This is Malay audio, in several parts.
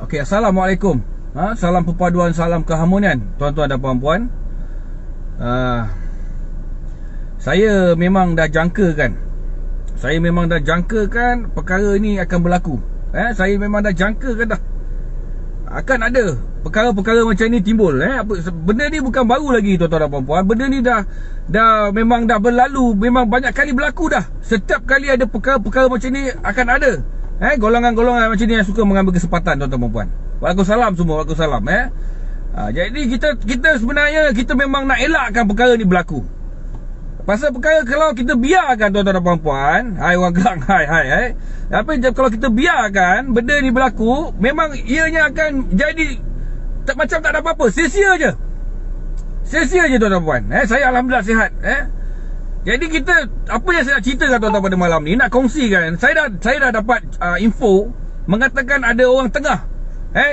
Okey, Assalamualaikum. Salam perpaduan, salam keharmonian, tuan-tuan dan puan-puan. Saya memang dah jangkakan. Perkara ni akan berlaku. Saya memang dah jangkakan dah. Akan ada perkara-perkara macam ni timbul. Benda ni bukan baru lagi, tuan-tuan dan puan-puan. Benda ni dah memang dah berlalu. Memang banyak kali berlaku dah. Setiap kali ada perkara-perkara macam ni akan ada. Golongan-golongan macam ni yang suka mengambil kesempatan, tuan-tuan dan puan-puan. Waalaikumsalam semua, waalaikumsalam. Jadi kita sebenarnya kita memang nak elakkan perkara ni berlaku. Pasal perkara kalau kita biarkan, tuan-tuan dan puan-puan, hai orang Kelang, hai. Tapi kalau kita biarkan benda ni berlaku, memang ianya akan jadi macam tak ada apa-apa, sia-sia je, tuan-tuan dan puan. Saya alhamdulillah sihat. Jadi kita, apa yang saya nak ceritakan tuan-tuan pada malam ni, nak kongsikan, saya dah dapat info mengatakan ada orang tengah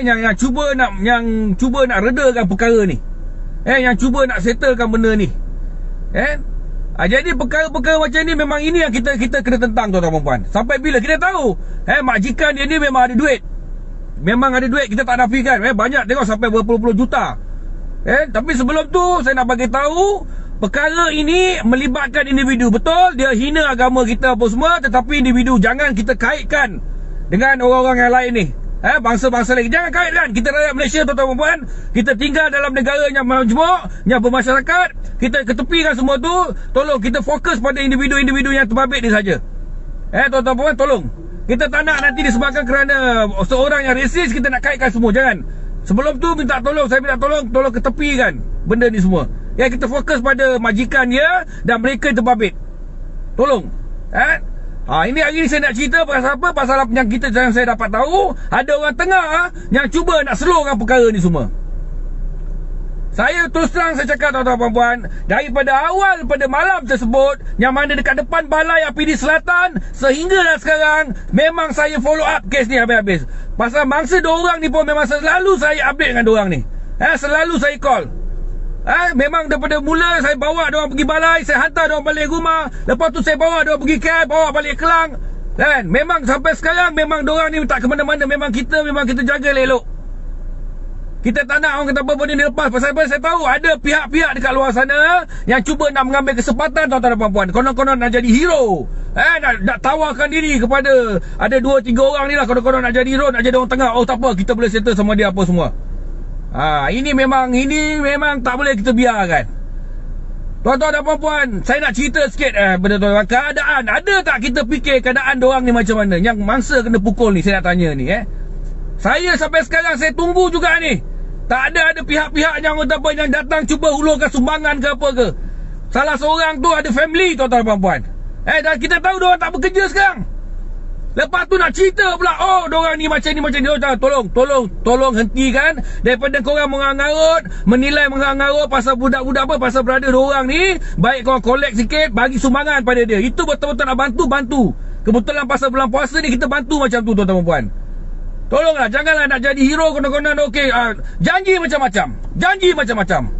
yang cuba nak redakan perkara ni, yang cuba nak settlekan benda ni. Jadi perkara-perkara macam ni memang ini yang kita kena tentang, tuan-tuan dan puan. Sampai bila kita tahu majikan dia ni memang ada duit. Memang ada duit, kita tak nafikan. Banyak, tengok sampai berpuluh-puluh juta. Tapi sebelum tu saya nak bagi tahu, perkara ini melibatkan individu. Betul, dia hina agama kita apa semua, tetapi individu. Jangan kita kaitkan dengan orang-orang yang lain ni, bangsa-bangsa lain. Jangan kaitkan. Kita rakyat Malaysia, tuan-tuan dan puan, kita tinggal dalam negara yang majmuk, yang bermasyarakat. Kita ketepikan semua tu. Tolong kita fokus pada individu-individu yang terbabit ni saja. Tuan-tuan dan puan, tolong. Kita tak nak nanti disebabkan kerana seorang yang resis kita nak kaitkan semua. Jangan. Sebelum tu minta tolong, saya minta tolong ketepikan benda ni semua. Kita fokus pada majikan dia dan mereka yang terbabit. Tolong. Ini hari ni saya nak cerita pasal apa? Pasal yang saya dapat tahu, ada orang tengah yang cuba nak slowkan perkara ni semua. Saya terus terang saya cakap, tuan-tuan dan puan, daripada awal pada malam tersebut, yang mana dekat depan balai APD Selatan, sehinggalah sekarang, memang saya follow up kes ni habis-habis. Pasal mangsa diorang ni pun memang selalu saya update dengan diorang ni. Selalu saya call. Memang daripada mula saya bawa diorang pergi balai, saya hantar diorang balik rumah, lepas tu saya bawa diorang pergi KL, bawa balik Kelang. Memang sampai sekarang memang diorang ni tak ke mana-mana. Memang kita jaga elok. Kita tak nak orang kata apa benda ni lepas. Pasal saya tahu ada pihak-pihak dekat luar sana yang cuba nak mengambil kesempatan, tuan-tuan dan puan-puan. Konon-konon nak jadi hero. Nak tawarkan diri kepada, ada 2-3 orang ni lah, konon-konon nak jadi hero, nak jadi orang tengah. Oh tak apa, kita boleh settle sama dia apa semua. Ini memang tak boleh kita biarkan. Tuan-tuan dan puan-puan, saya nak cerita sikit benda tuan-tuan. Keadaan, ada tak kita fikir keadaan diorang ni macam mana? Yang mangsa kena pukul ni, saya nak tanya ni. Saya sampai sekarang saya tunggu juga ni. Tak ada pihak-pihak yang datang cuba hulurkan sumbangan ke apa ke. Salah seorang tu ada family, tuan-tuan dan puan-puan. Dan kita tahu diorang tak bekerja sekarang. Lepas tu nak cerita pula, oh diorang ni macam ni. Tolong hentikan. Daripada korang mengarut, menilai mengarut pasal budak-budak apa, pasal berada diorang ni, baik korang collect sikit, bagi sumbangan pada dia. Itu betul-betul nak bantu. Kebetulan pasal bulan puasa ni kita bantu macam tu, tuan-tuan dan puan. Tolonglah, janganlah nak jadi hero konon-konon. Okey, janji macam-macam.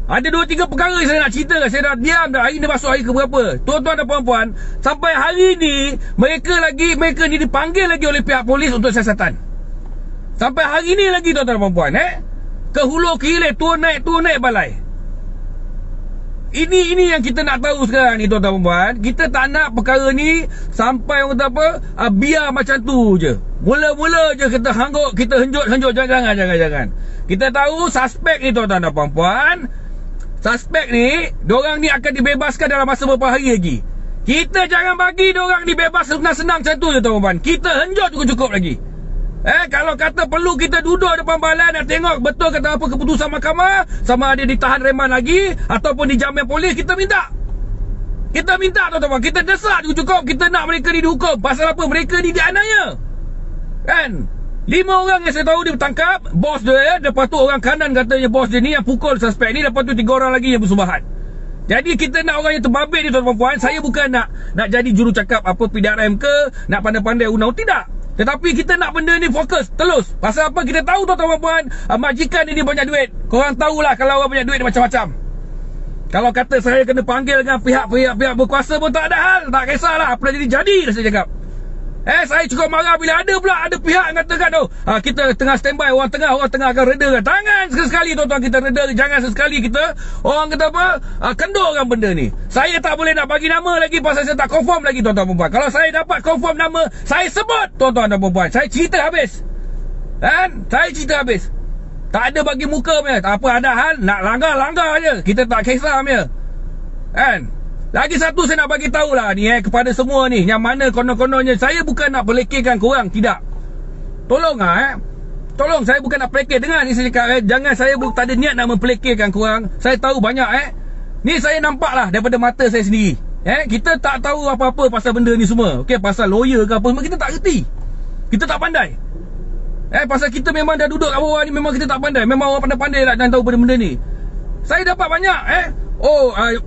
Ada 2-3 perkara saya nak cerita. Saya dah diam dah. Hari ni masuk hari ke berapa, tuan-tuan dan puan-puan. Sampai hari ni mereka ni dipanggil lagi oleh pihak polis untuk siasatan. Sampai hari ni lagi, tuan-tuan dan puan-puan. Ke hulu ke hilir, turun naik balai. Ini yang kita nak tahu sekarang ni, tuan-tuan dan puan. Kita tak nak perkara ni sampai orang kata apa, biar macam tu je. Mula-mula je kita henjut. Jangan. Kita tahu suspek ni, tuan-tuan dan puan-puan. Suspek ni, diorang ni akan dibebaskan dalam masa beberapa hari lagi. Kita jangan bagi diorang dibebas senang-senang macam tu je, tuan-tuan. Kita henjut cukup-cukup lagi. Kalau kata perlu kita duduk depan balai nak tengok betul kata apa keputusan mahkamah, sama ada ditahan reman lagi ataupun dijamin polis, kita minta, tuan-tuan. Kita desak cukup. Kita nak mereka ni dihukum. Pasal apa? Mereka ni dianiaya. 5 orang yang saya tahu dia bertangkap, bos dia. Lepas tu orang kanan katanya bos dia ni yang pukul suspek ni. Lepas tu 3 orang lagi yang bersubahat. Jadi kita nak orang yang terbabit ni, tuan-tuan puan. Saya bukan nak jadi juru cakap apa PDRM ke, nak pandai-pandai undang, tidak. Tetapi kita nak benda ni fokus, telus. Pasal apa? Kita tahu, tuan-tuan puan, majikan ni banyak duit. Korang tahulah kalau orang banyak duit dia macam-macam. Kalau kata saya kena panggil dengan pihak-pihak berkuasa pun tak ada hal. Tak kisahlah, apa dah jadi dah saya cakap. Saya cukup marah bila ada pihak yang katakan kita tengah standby, orang tengah akan reda. Tangan sekali tuan-tuan kita reda. Jangan sesekali kita orang kata apa, kendorkan benda ni. Saya tak boleh nak bagi nama lagi pasal saya tak confirm lagi tuan-tuan perempuan. Kalau saya dapat confirm nama, saya sebut tuan-tuan dan perempuan. Saya cerita habis. Saya cerita habis. Tak ada bagi muka punya. Tak apa, ada hal nak langgar je. Kita tak kisah punya. Lagi satu saya nak bagi tahulah ni kepada semua ni yang mana konon-kononnya saya bukan nak pelekehkan korang, tidak. Tolong tolong, saya bukan nak pelekeh. Dengar ni saya cakap jangan, saya tak ada niat nak mempelekehkan korang. Saya tahu banyak ni saya nampak lah daripada mata saya sendiri. Kita tak tahu apa-apa pasal benda ni semua. Okey, pasal lawyer ke apa semua kita tak reti. Kita tak pandai. Pasal kita memang dah duduk kat bawah ni, memang kita tak pandai. Memang orang pandai-pandai lah dan tahu benda-benda ni. Saya dapat banyak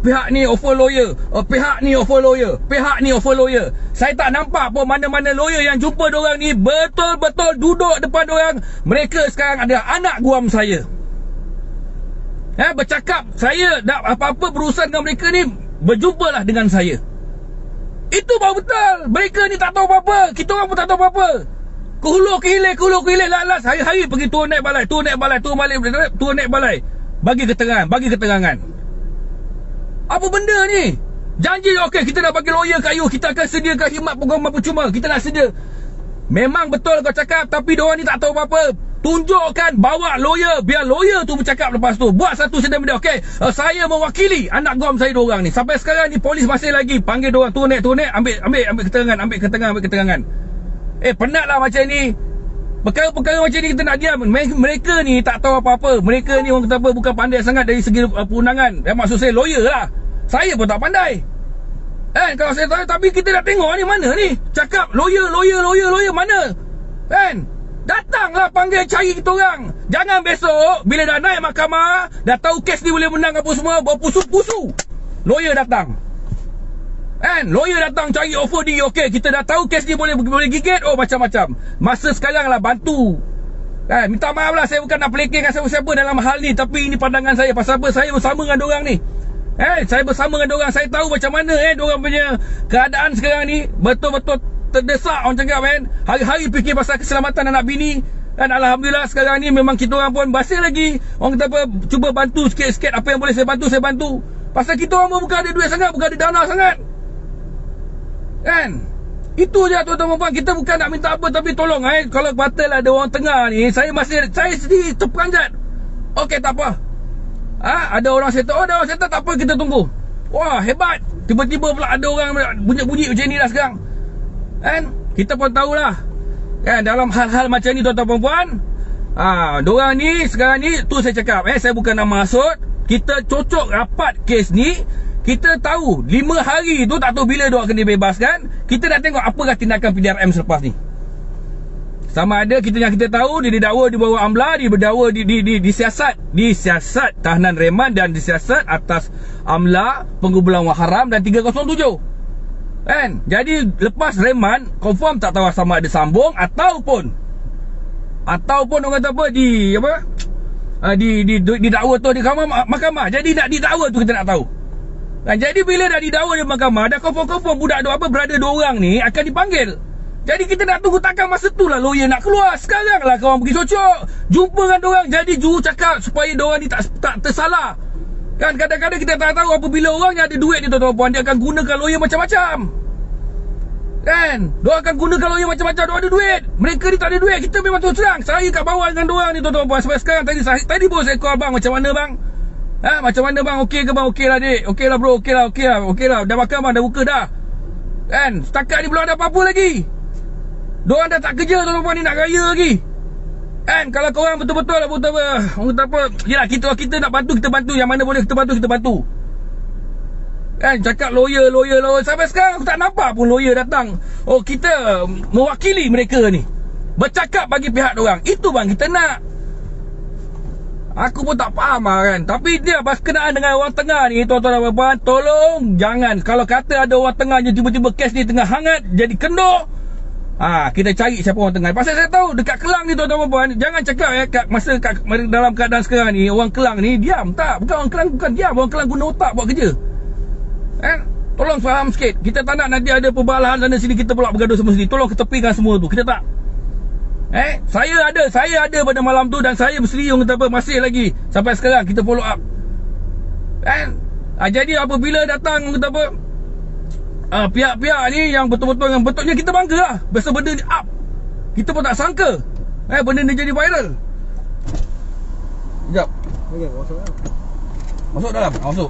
pihak ni offer lawyer, pihak ni offer lawyer, pihak ni offer lawyer. Saya tak nampak pun mana-mana lawyer yang jumpa diorang ni betul-betul duduk depan diorang. Mereka sekarang ada anak guam saya, bercakap saya dah apa-apa berurusan dengan mereka ni, berjumpalah dengan saya. Itu baru betul. Mereka ni tak tahu apa-apa, kita orang pun tak tahu apa-apa. Ke hulu ke hilir lalas, hari-hari pergi turun naik balai, turun naik balai, bagi keterangan. Apa benda ni? Janji okey kita nak bagi lawyer kat you, kita akan sediakan khidmat program percuma, kita nak sedia. Memang betul kau cakap, tapi diorang ni tak tahu apa-apa. Tunjukkan, bawa lawyer, biar lawyer tu bercakap lepas tu. Buat satu sedang benda. Okey, saya mewakili anak gom saya diorang ni. Sampai sekarang ni polis masih lagi panggil diorang turun naik, ambil keterangan. Penatlah macam ni. Perkara-perkara macam ni kita nak diam. Mereka ni tak tahu apa-apa. Mereka ni orang kata apa, bukan pandai sangat dari segi perundangan. Maksud saya lawyer lah. Saya pun tak pandai. Kalau saya tahu, tapi kita nak tengok ni mana ni. Cakap lawyer mana? Datanglah panggil cari kita orang. Jangan besok bila dah naik mahkamah, dah tahu kes ni boleh menang apa semua, berpusu-pusu. Lawyer datang. Lawyer datang cari offer dia. Okey, kita dah tahu kes ni boleh gigit. Macam-macam. Masa sekarang lah bantu. Minta maaf lah, saya bukan nak pelekehkan siapa-siapa dalam hal ni, tapi ini pandangan saya. Pasal apa? Saya bersama dengan diorang ni. Saya bersama dengan diorang. Saya tahu macam mana diorang punya keadaan sekarang ni. Betul-betul terdesak orang cakap hari-hari fikir pasal keselamatan anak bini. Dan alhamdulillah sekarang ni memang kita orang pun masih lagi orang kata apa, cuba bantu sikit-sikit apa yang boleh saya bantu. Pasal kita orang pun bukan ada duit sangat, bukan ada dana sangat. Itu je tuan-tuan puan. Kita bukan nak minta apa, tapi tolong kalau batal ada orang tengah ni, saya sendiri terperanjat. Okey, tak apa. Ada orang settle, tak apa, kita tunggu. Wah, hebat. Tiba-tiba pula ada orang bunyi-bunyi macam ni lah sekarang. Kita pun tahulah. Dalam hal-hal macam ni tuan-tuan puan, diorang ni sekarang ni, tu saya cakap, saya bukan nak maksud. Kita cocok rapat kes ni. Kita tahu 5 hari tu tak tahu bila dia akan dibebaskan. Kita nak tengok apakah tindakan PDRM selepas ni. Sama ada yang kita tahu dia didakwa di bawah AMLA, dia berdakwa disiasat tahanan reman dan disiasat atas AMLA, pengumpulan wang haram dan 307. Jadi lepas reman confirm tak tahu sama ada sambung ataupun orang kata apa didakwa tu di mahkamah. Jadi nak didakwa tu kita nak tahu. Jadi bila dah didakwa di mahkamah, dah confirm budak berada 2 orang ni akan dipanggil. Jadi kita nak tunggu, takkan masa tu lah lawyer nak keluar. Sekarang lah korang pergi cocok, jumpa dengan diorang. Jadi juru cakap supaya diorang ni tak tersalah. Kadang-kadang kita tak tahu apabila orang yang ada duit ni tuan-tuan puan, dia akan gunakan lawyer macam-macam. Diorang akan gunakan lawyer macam-macam. Diorang ada duit, mereka ni tak ada duit. Kita memang terus terang, saya kat bawah dengan diorang ni tuan-tuan puan. Sampai sekarang tadi pun saya call bang, macam mana bang? Macam mana bang? Okey ke bang? Okey lah dik. Okey lah bro. Okey lah. Dah makan bang, dah buka dah. Setakat ni belum ada apa-apa lagi. Diorang dah tak kerja tuan-tuan puan ni, nak raya lagi. Kalau korang betul-betul orang kata apa, yelah kita nak bantu, kita bantu. Yang mana boleh kita bantu. Cakap lawyer. Sampai sekarang aku tak nampak pun lawyer datang. Kita mewakili mereka ni, bercakap bagi pihak diorang. Itu bang kita nak. Aku pun tak faham kan. Tapi dia berkenaan dengan orang tengah ni tuan-tuan dan puan, tolong jangan. Kalau kata ada orang tengah je, tiba-tiba kes ni tengah hangat jadi kendor, kita cari siapa orang tengah. Pasal saya tahu dekat Kelang ni tuan-tuan dan puan, jangan cakap dalam keadaan sekarang ni orang Kelang ni diam. Tak, bukan orang Kelang bukan diam. Orang Kelang guna otak buat kerja. Tolong faham sikit. Kita tak nak nanti ada perbalahan sana sini, kita pula bergaduh semua sini. Tolong ketepikan semua tu. Kita tak. Saya ada pada malam tu, dan saya berseri orang kata apa, masih lagi sampai sekarang kita follow up. Jadi apabila datang orang kata apa, pihak-pihak ni yang betul-betul, yang betulnya kita bangga lah pasal benda ni up. Kita pun tak sangka benda ni jadi viral. Sekejap. Masuk dalam. Masuk.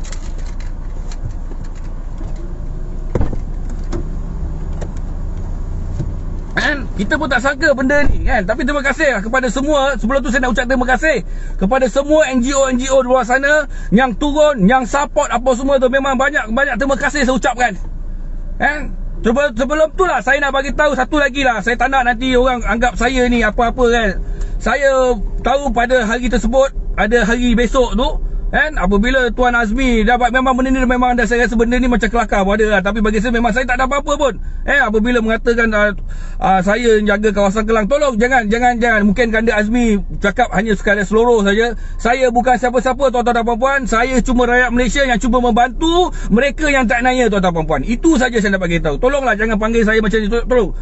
Kita pun tak sangka benda ni kan. Tapi terima kasih lah kepada semua. Sebelum tu saya nak ucap terima kasih kepada semua NGO-NGO di luar sana yang turun, yang support apa semua tu. Memang banyak terima kasih saya ucapkan. Sebelum tu lah saya nak bagi tahu satu lagi lah. Saya tak nak nanti orang anggap saya ni apa-apa kan. Saya tahu pada hari tersebut, ada hari besok tu apabila Tuan Azmi dapat, memang benda ni memang dah, saya rasa benda ni macam kelakar pun ada lah. Tapi bagi saya memang saya tak ada apa-apa pun. Apabila mengatakan saya jaga kawasan Kelang, tolong jangan mungkin Kanda Azmi cakap hanya sekadar seluruh saja. Saya bukan siapa-siapa tuan-tuan dan puan-puan. Saya cuma rakyat Malaysia yang cuba membantu mereka yang tak naya tuan-tuan dan puan-puan. Itu saja saya nak bagi tahu. Tolonglah jangan panggil saya macam ni, tolong.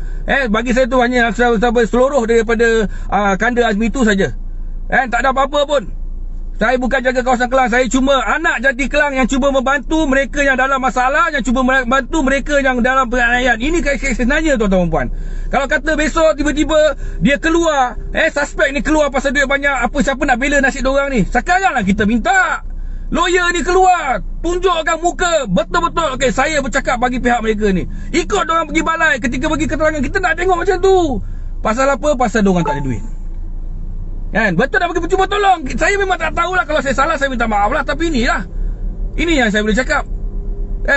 Bagi saya tu hanya seluruh daripada Kanda Azmi itu saja. Tak ada apa-apa pun. Saya bukan jaga kawasan Kelang. Saya cuma anak jati Kelang yang cuba membantu mereka yang dalam masalah, yang cuba membantu mereka yang dalam penganiayaan. Ini kes sebenarnya tuan-tuan dan puan. Kalau kata besok tiba-tiba dia keluar, suspek ni keluar pasal duit banyak, apa siapa nak bela nasib diorang ni? Sekaranglah kita minta lawyer ni keluar, tunjukkan muka betul-betul. Okey, saya bercakap bagi pihak mereka ni. Ikut diorang pergi balai, ketika bagi keterangan, kita nak tengok macam tu. Pasal apa? Pasal diorang tak ada duit. Betul dah bagi percuma, tolong. Saya memang tak tahulah, kalau saya salah saya minta maaf lah. Tapi inilah, ini yang saya boleh cakap.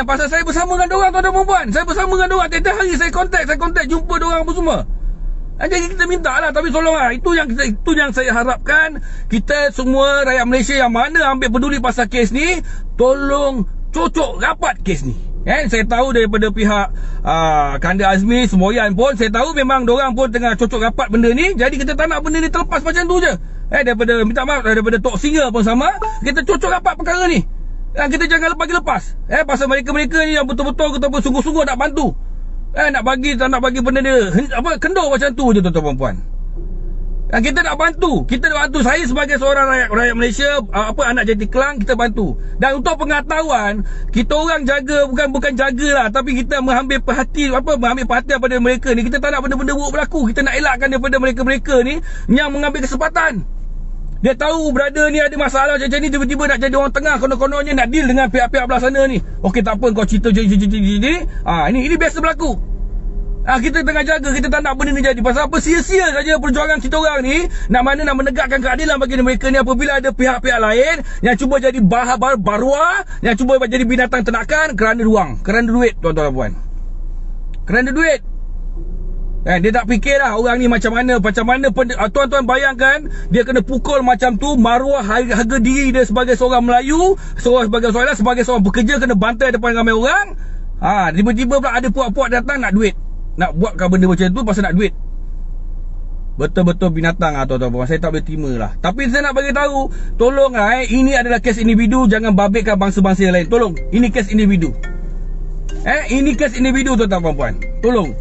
Pasal saya bersama dengan diorang tuan-tuan dan puan. Saya bersama dengan diorang. Tiap-tiap hari saya kontak jumpa diorang apa semua. Jadi kita minta lah. Tapi tolonglah, itu yang saya harapkan. Kita semua rakyat Malaysia yang mana ambil peduli pasal kes ni, tolong cocok rapat kes ni. Saya tahu daripada pihak Kanda Azmi, Semboyan pun, saya tahu memang diorang pun tengah cocok rapat benda ni. Jadi kita tak nak benda ni terlepas macam tu je. Daripada, minta maaf, daripada Tok Singa pun sama, kita cocok rapat perkara ni. Kita jangan lepas. Pasal mereka-mereka ni yang betul-betul ataupun sungguh-sungguh nak bantu. Tak nak bagi benda dia kendor macam tu je tuan-tuan dan puan. Kita nak bantu. Saya sebagai seorang rakyat Malaysia, anak jati Kelang, kita bantu. Dan untuk pengetahuan, kita orang jaga, bukan jagalah, tapi kita mengambil perhatian pada mereka ni. Kita tak nak benda-benda buruk berlaku. Kita nak elakkan daripada mereka-mereka ni yang mengambil kesempatan. Dia tahu brother ni ada masalah macam ni, tiba-tiba nak jadi orang tengah, konon-kononnya nak deal dengan pihak-pihak belah sana ni. Okey, tak apa, kau cerita je. Ini biasa berlaku. Kita tengah jaga, kita tak nak benda ni jadi. Pasal apa? Sia-sia saja perjuangan kita orang ni. Nak menegakkan keadilan bagi mereka ni. Apabila ada pihak-pihak lain yang cuba jadi barua, yang cuba jadi binatang ternakan kerana duit tuan-tuan dan puan. Kerana duit. Dia tak fikirlah orang ni macam mana. Tuan-tuan bayangkan, dia kena pukul macam tu, maruah harga diri dia sebagai seorang Melayu, sebagai seorang pekerja, kena bantai depan ramai orang. Tiba-tiba pula ada puak-puak datang nak duit. Nak buatkan benda macam tu pasal nak duit. Betul-betul binatang tuan-tuan. Saya tak boleh terima lah. Tapi saya nak bagi tahu, tolonglah ini adalah kes individu. Jangan babitkan bangsa-bangsa yang lain. Tolong, ini kes individu. Ini kes individu tuan-tuan dan puan. Tolong.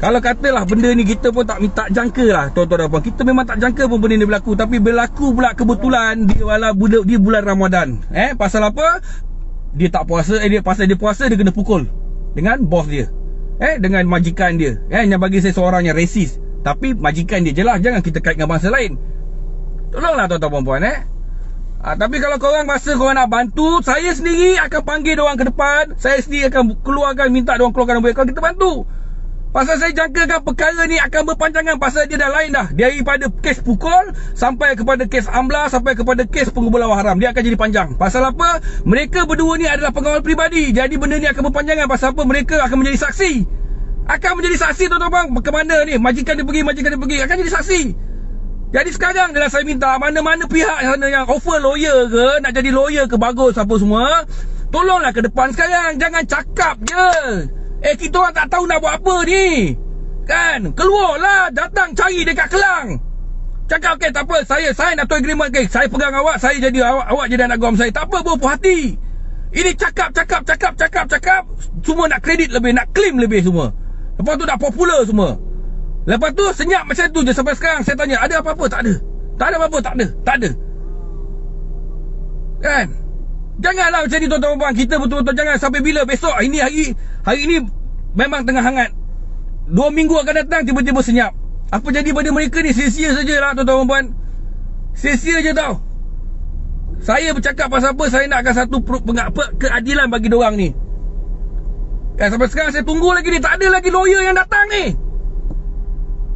Kalau katalah benda ni kita pun tak jangka lah tuan-tuan dan puan. Kita memang tak jangka pun benda ni berlaku. Tapi berlaku pula kebetulan di bulan Ramadan. Pasal apa? Dia tak puasa. Pasal dia puasa, dia kena pukul dengan bos dia, dengan majikan dia. Yang bagi saya seorang yang resis. Tapi majikan dia je lah. Jangan kita kait dengan bangsa lain. Tolonglah tuan-tuan dan puan. Tapi kalau korang rasa korang nak bantu, saya sendiri akan panggil diorang ke depan. Saya sendiri akan minta diorang keluarkan nombor akaun, kita bantu. Pasal saya jangkakan perkara ni akan berpanjangan. Pasal dia dah lain dah. Daripada kes pukul sampai kepada kes amla, sampai kepada kes pengumpulan wang haram. Dia akan jadi panjang. Pasal apa? Mereka berdua ni adalah pengawal peribadi. Jadi benda ni akan berpanjangan. Pasal apa? Mereka akan menjadi saksi. Tuan-tuan. Ke mana ni? Majikan dia pergi. Akan jadi saksi. Jadi sekarang adalah saya minta mana-mana pihak yang offer lawyer ke, nak jadi lawyer ke, bagus apa semua, tolonglah ke depan sekarang. Jangan cakap je. Kita orang tak tahu nak buat apa ni. Keluarlah, datang cari dekat Kelang. Cakap, okey, tak apa, saya nak tuan agreement, saya pegang awak, saya jadi awak jadi anak gom saya. Tak apa, berpuas hati. Ini cakap. Semua nak kredit lebih, nak claim lebih semua. Lepas tu nak popular semua. Lepas tu senyap macam tu je sampai sekarang. Saya tanya, ada apa-apa? Tak ada. Tak ada apa-apa? Tak ada. Kan? Janganlah macam ni tuan-tuan puan. Kita betul-betul jangan sampai bila besok. Ini hari ini memang tengah hangat. 2 minggu akan datang tiba-tiba senyap. Apa jadi pada mereka ni? Sia-sia sajalah tuan-tuan puan. Sia-sia je tau. Saya bercakap pasal apa? Saya nakkan satu keadilan bagi diorang ni. Sampai sekarang saya tunggu lagi ni. Tak ada lagi lawyer yang datang ni.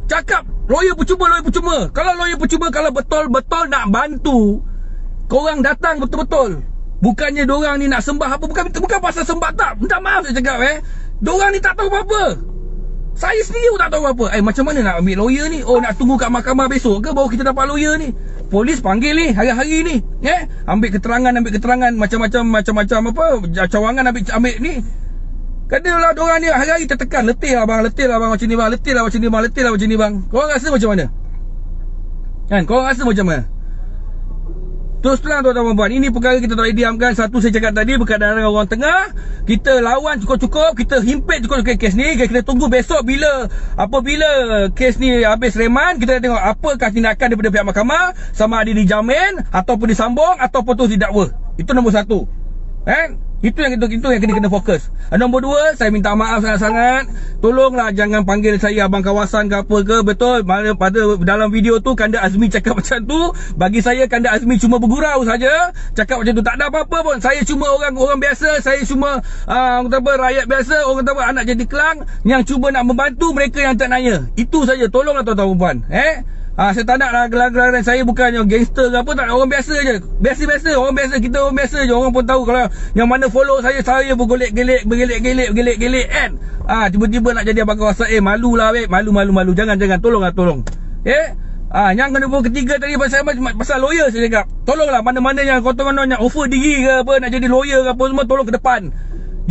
Cakap lawyer percuma. Kalau lawyer percuma, kalau betul-betul nak bantu, korang datang betul-betul. Bukannya diorang ni nak sembah apa. Bukan pasal sembah tak. Minta maaf saya cakap diorang ni tak tahu apa-apa. Saya sendiri pun tak tahu apa. Macam mana nak ambil lawyer ni? Oh, nak tunggu kat mahkamah besok ke baru kita dapat lawyer ni? Polis panggil ni hari-hari ni. Ambil keterangan macam-macam apa, cawangan ambil ni. Kadalah diorang ni hari-hari tertekan. Letih lah bang macam ni bang. Letih lah macam ni bang. Korang rasa macam mana? Kan, korang rasa macam mana? Terus terang tuan-tuan puan, ini perkara kita tak boleh diamkan. Satu saya cakap tadi, berkaitan dengan orang tengah. Kita lawan cukup-cukup, kita himpit cukup-cukup kes ni. Kita tunggu besok apabila kes ni habis reman, kita tengok apakah tindakan daripada pihak mahkamah, sama ada dijamin ataupun disambung ataupun terus didakwa. Itu nombor satu. Itu yang kena fokus. Nombor dua, saya minta maaf sangat-sangat. Tolonglah jangan panggil saya abang kawasan ke apa ke. Betul, pada dalam video tu Kanda Azmi cakap macam tu. Bagi saya Kanda Azmi cuma bergurau saja. Cakap macam tu, tak ada apa-apa pun. Saya cuma orang biasa. Saya cuma rakyat biasa, orang anak jadi kelang yang cuba nak membantu mereka yang tak nanya. Itu saja. Tolonglah tuan-tuan puan. Saya tak nak lah gelar-gelaran. Saya bukannya gangster ke apa. Tak, orang biasa je. Biasa-biasa. Orang biasa. Kita orang biasa je. Orang pun tahu kalau yang mana follow saya pun bergelek-gelek kan. Tiba-tiba nak jadi abang kawasan. Malu lah weh. Malu. Jangan. Tolong. Yang nombor ketiga tadi pasal lawyer saya cakap. Tolonglah mana-mana yang kotor-kotor yang offer diri ke apa, nak jadi lawyer ke apa semua, tolong ke depan.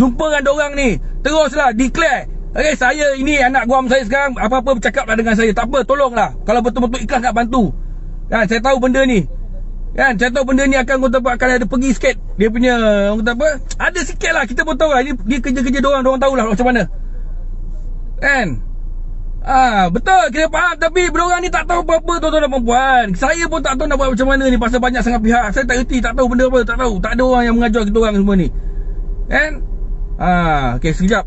Jumpa dengan diorang ni. Teruslah declare. Saya ini anak guam saya sekarang. Apa-apa bercakaplah dengan saya. Tak apa, tolonglah. Kalau betul-betul ikhlas nak bantu. Saya tahu benda ni. Saya tahu benda ni akan ada pergi sikit. Dia punya ada sikit lah. Kita pun tahu lah. Dia kerja-kerja diorang tahulah macam mana. Betul, kita faham. Tapi diorang ni tak tahu apa-apa tuan-tuan dan puan. Saya pun tak tahu nak buat macam mana ni. Pasal banyak sangat pihak. Saya tak reti, tak tahu benda apa. Tak tahu. Tak ada orang yang mengajar kita orang semua ni. Okay, sekejap.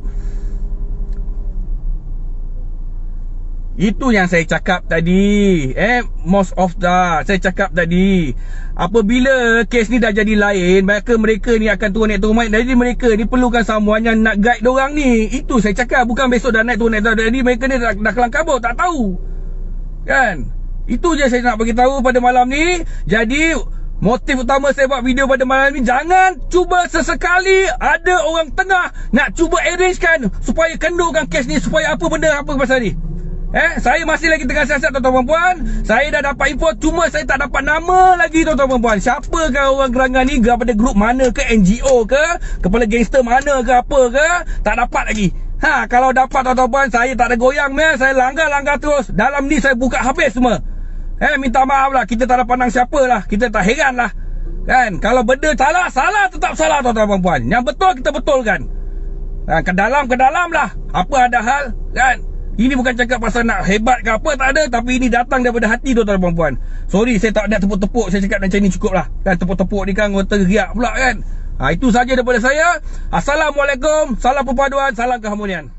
Itu yang saya cakap tadi. Most of saya cakap tadi. Apabila kes ni dah jadi lain, maka mereka ni akan turun naik turun. Jadi mereka ni perlukan someone yang nak guide diorang ni. Itu saya cakap. Bukan besok dah naik turun. Jadi mereka ni dah kelang kabut. Tak tahu. Kan? Itu je saya nak bagi tahu pada malam ni. Jadi motif utama saya buat video pada malam ni, jangan cuba sesekali ada orang tengah nak cuba arrangekan supaya kendurkan kes ni, supaya apa pasal ni. Saya masih lagi tengah siasat tuan-tuan puan. Saya dah dapat info, cuma saya tak dapat nama lagi tuan-tuan puan. Siapakah orang gerangan ni, daripada grup mana ke, NGO ke, kepala gangster mana ke, apa ke, tak dapat lagi. Kalau dapat tuan-tuan puan, saya tak ada goyang saya langgar terus. Dalam ni saya buka habis semua. Minta maaf lah, kita tak ada pandang siapa lah. Kita tak heran lah. Kan, kalau benda salah tetap salah tuan-tuan puan. Yang betul kita betulkan. Ke dalam lah. Apa ada hal, kan. Ini bukan cakap pasal nak hebat ke apa, tak ada. Tapi ini datang daripada hati tuan-tuan dan puan. Sorry, saya tak ada tepuk-tepuk. Saya cakap macam ni cukup lah. Kan, tepuk-tepuk ni kan teriak pula kan. Itu saja daripada saya. Assalamualaikum. Salam perpaduan, salam keharmonian.